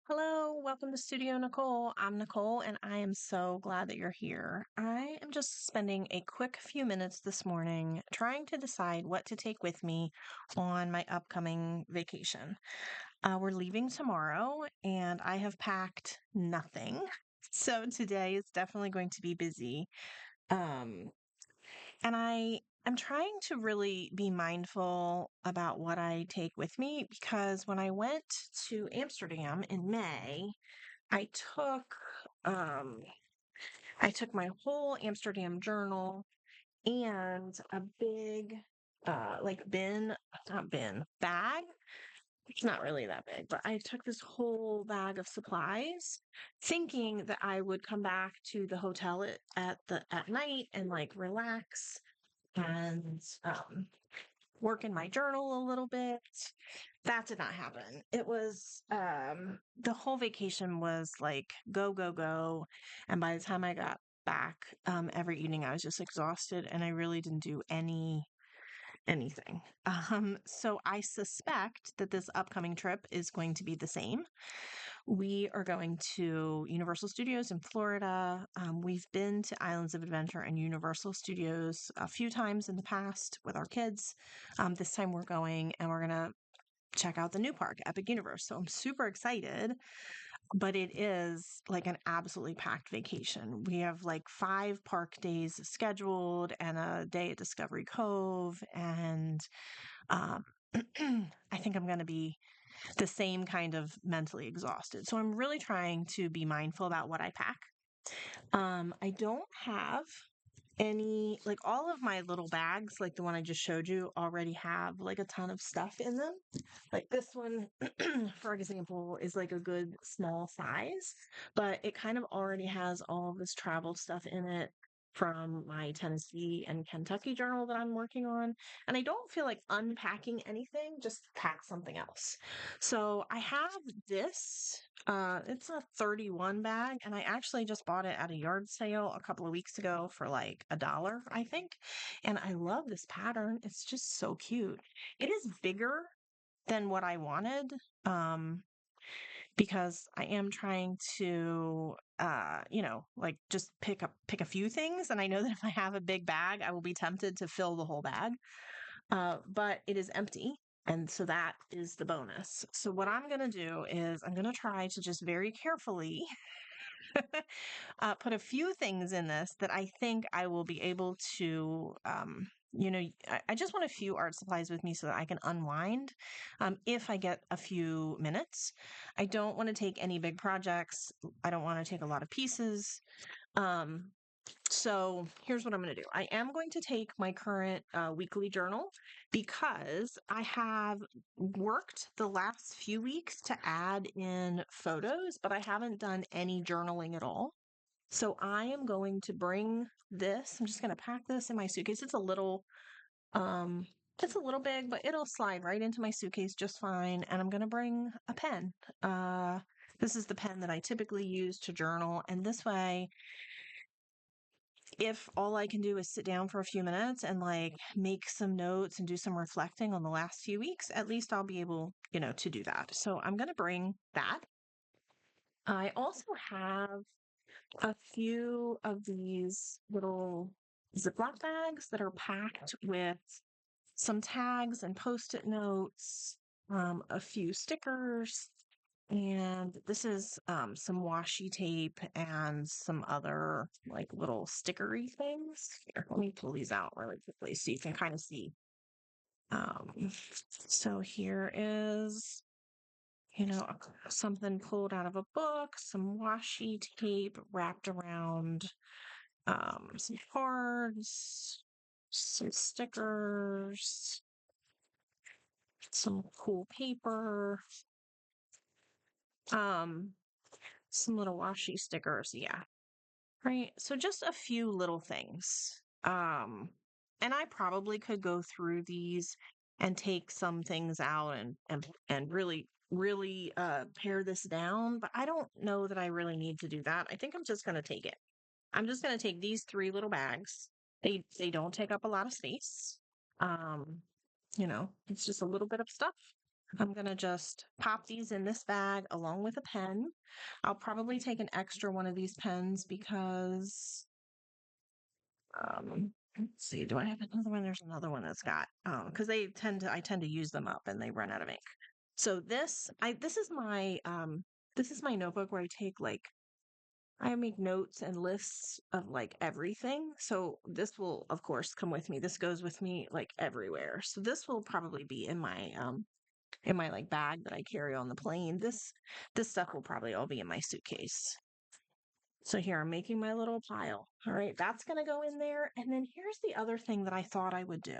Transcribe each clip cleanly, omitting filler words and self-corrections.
Hello, welcome to Studio Nicole. I'm Nicole, and I am so glad that you're here. I am just spending a quick few minutes this morning trying to decide what to take with me on my upcoming vacation. We're leaving tomorrow, and I have packed nothing. So today is definitely going to be busy. Um, and I'm trying to really be mindful about what I take with me because when I went to Amsterdam in May, I took um I took my whole Amsterdam journal and a big like bin, not bin, bag. It's not really that big, but I took this whole bag of supplies thinking that I would come back to the hotel at night and like relax and work in my journal a little bit. That did not happen. It was the whole vacation was like go, go, go. And by the time I got back, every evening I was just exhausted and I really didn't do anything. So I suspect that this upcoming trip is going to be the same. We are going to Universal Studios in Florida. We've been to Islands of Adventure and Universal Studios a few times in the past with our kids. This time we're going and we're going to check out the new park, Epic Universe. So I'm super excited, but it is like an absolutely packed vacation. We have like 5 park days scheduled and a day at Discovery Cove. And um, I think I'm going to be the same kind of mentally exhausted. So I'm really trying to be mindful about what I pack. I don't have any, like all of my little bags, like the one I just showed you, already have like a ton of stuff in them. Like this one, for example, is like a good small size, but it kind of already has all of this travel stuff in it from my Tennessee and Kentucky journal that I'm working on. And I don't feel like unpacking anything, just pack something else. So I have this. It's a 31 bag, and I actually just bought it at a yard sale a couple of weeks ago for like $1, I think. And I love this pattern. It's just so cute. It is bigger than what I wanted, um, because I am trying to, like just pick a few things. And I know that if I have a big bag, I will be tempted to fill the whole bag. But it is empty. And so that is the bonus. So what I'm going to do is I'm going to try to just very carefully put a few things in this that I think I will be able to, I just want a few art supplies with me so that I can unwind if I get a few minutes. I don't want to take any big projects. I don't want to take a lot of pieces. Um, so here's what I'm going to do. I am going to take my current weekly journal because I have worked the last few weeks to add in photos, but I haven't done any journaling at all. So I am going to bring this. I'm just going to pack this in my suitcase. Um, it's a little big, but it'll slide right into my suitcase just fine. And I'm going to bring a pen. This is the pen that I typically use to journal. And this way, if all I can do is sit down for a few minutes and like make some notes and do some reflecting on the last few weeks, at least I'll be able, to do that. So I'm going to bring that. I also have a few of these little Ziploc bags that are packed with some tags and post-it notes, a few stickers, and this is some washi tape and some other like little stickery things. Here, let me pull these out really quickly so you can kind of see. Um, so here is, something pulled out of a book, some washi tape wrapped around some cards, some stickers, some cool paper, um, some little washi stickers. Yeah. Right. So just a few little things. And I probably could go through these and take some things out and really pare this down, but I don't know that I really need to do that. I think I'm just going to take it. I'm just going to take these 3 little bags They don't take up a lot of space. Um, it's just a little bit of stuff. I'm gonna just pop these in this bag along with a pen. I'll probably take an extra one of these pens because let's see, do I have another one? There's another one that's got because I tend to use them up and they run out of ink. So this is my notebook where I take like I make notes and lists of like everything. So this will of course come with me. This goes with me like everywhere. So this will probably be in my like bag that I carry on the plane. This stuff will probably all be in my suitcase. So here I'm making my little pile. All right, that's going to go in there. And then here's the other thing that I thought I would do.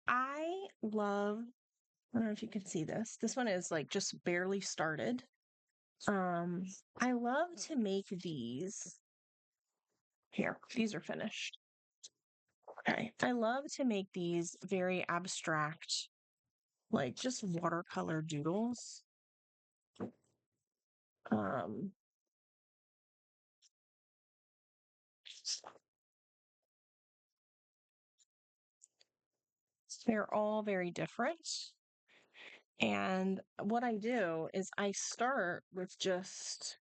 I love, I don't know if you can see this. This one is like just barely started. Um, I love to make these. Here, these are finished. Okay. I love to make these very abstract, like just watercolor doodles. Um, they're all very different. And what I do is I start with just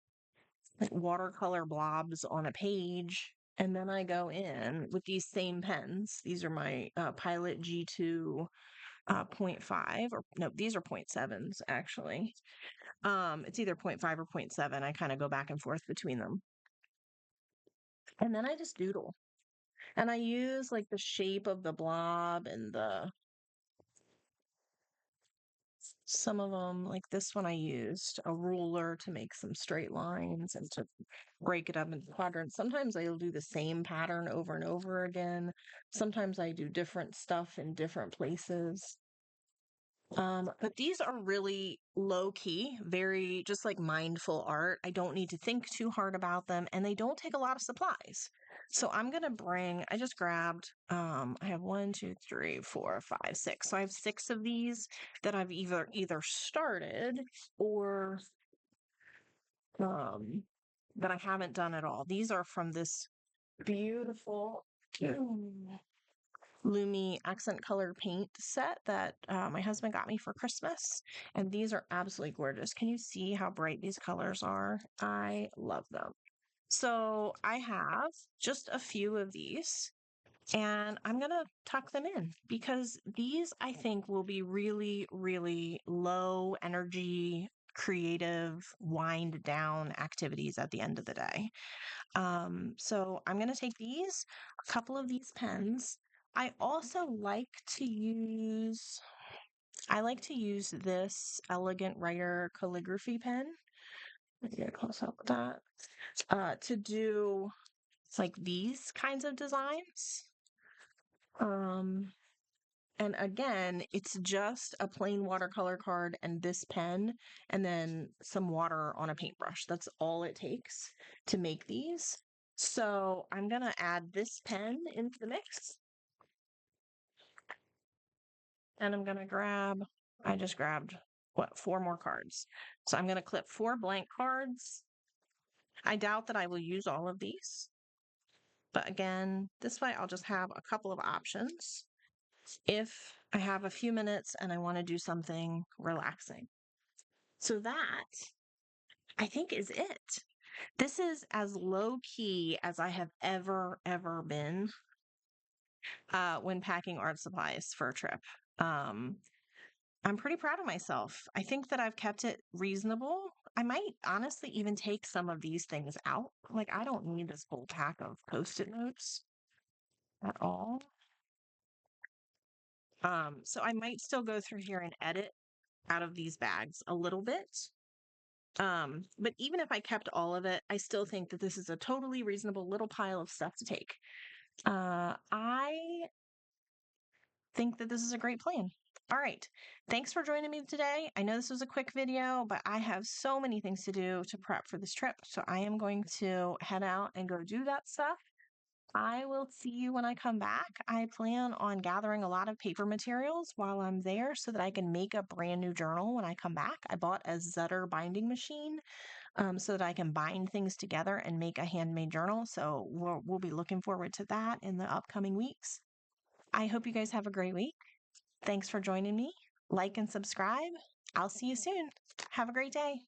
like watercolor blobs on a page, and then I go in with these same pens. These are my Pilot G2 .5, or no, these are .7s actually. It's either .5 or .7. I kind of go back and forth between them. And then I just doodle. And I use like the shape of the blob and the some of them, like this one, I used a ruler to make some straight lines and to break it up into quadrants. Sometimes I'll do the same pattern over and over again. Sometimes I do different stuff in different places. But these are really low key, very just like mindful art. I don't need to think too hard about them, and they don't take a lot of supplies. So I'm gonna I just grabbed, I have one, two, three, four, five, six. So I have six of these that I've either started or um that I haven't done at all. These are from this beautiful Lumi accent color paint set that my husband got me for Christmas. And these are absolutely gorgeous. Can you see how bright these colors are? I love them. So I have just a few of these and I'm going to tuck them in because these I think will be really, really low energy, creative, wind down activities at the end of the day. So I'm going to take a couple of these pens. I also I like to use this Elegant Writer calligraphy pen. Let me get a close up with that. To do like these kinds of designs. Um, and again, it's just a plain watercolor card and this pen, and then some water on a paintbrush. That's all it takes to make these. So I'm going to add this pen into the mix. And I'm going to I just grabbed, what, 4 more cards. So I'm going to clip 4 blank cards. I doubt that I will use all of these. But again, this way I'll just have a couple of options if I have a few minutes and I want to do something relaxing. So that, I think, is it. This is as low key as I have ever been when packing art supplies for a trip. Um, I'm pretty proud of myself. I think that I've kept it reasonable. I might honestly even take some of these things out. Like, I don't need this whole pack of post-it notes at all. So I might still go through here and edit out of these bags a little bit. But even if I kept all of it, I still think that this is a totally reasonable little pile of stuff to take. I think that this is a great plan. All right. Thanks for joining me today. I know this was a quick video, but I have so many things to do to prep for this trip. So I am going to head out and go do that stuff. I will see you when I come back. I plan on gathering a lot of paper materials while I'm there so that I can make a brand new journal when I come back. I bought a Zutter binding machine so that I can bind things together and make a handmade journal. So we'll be looking forward to that in the upcoming weeks. I hope you guys have a great week. Thanks for joining me. Like and subscribe. I'll see you soon. Have a great day.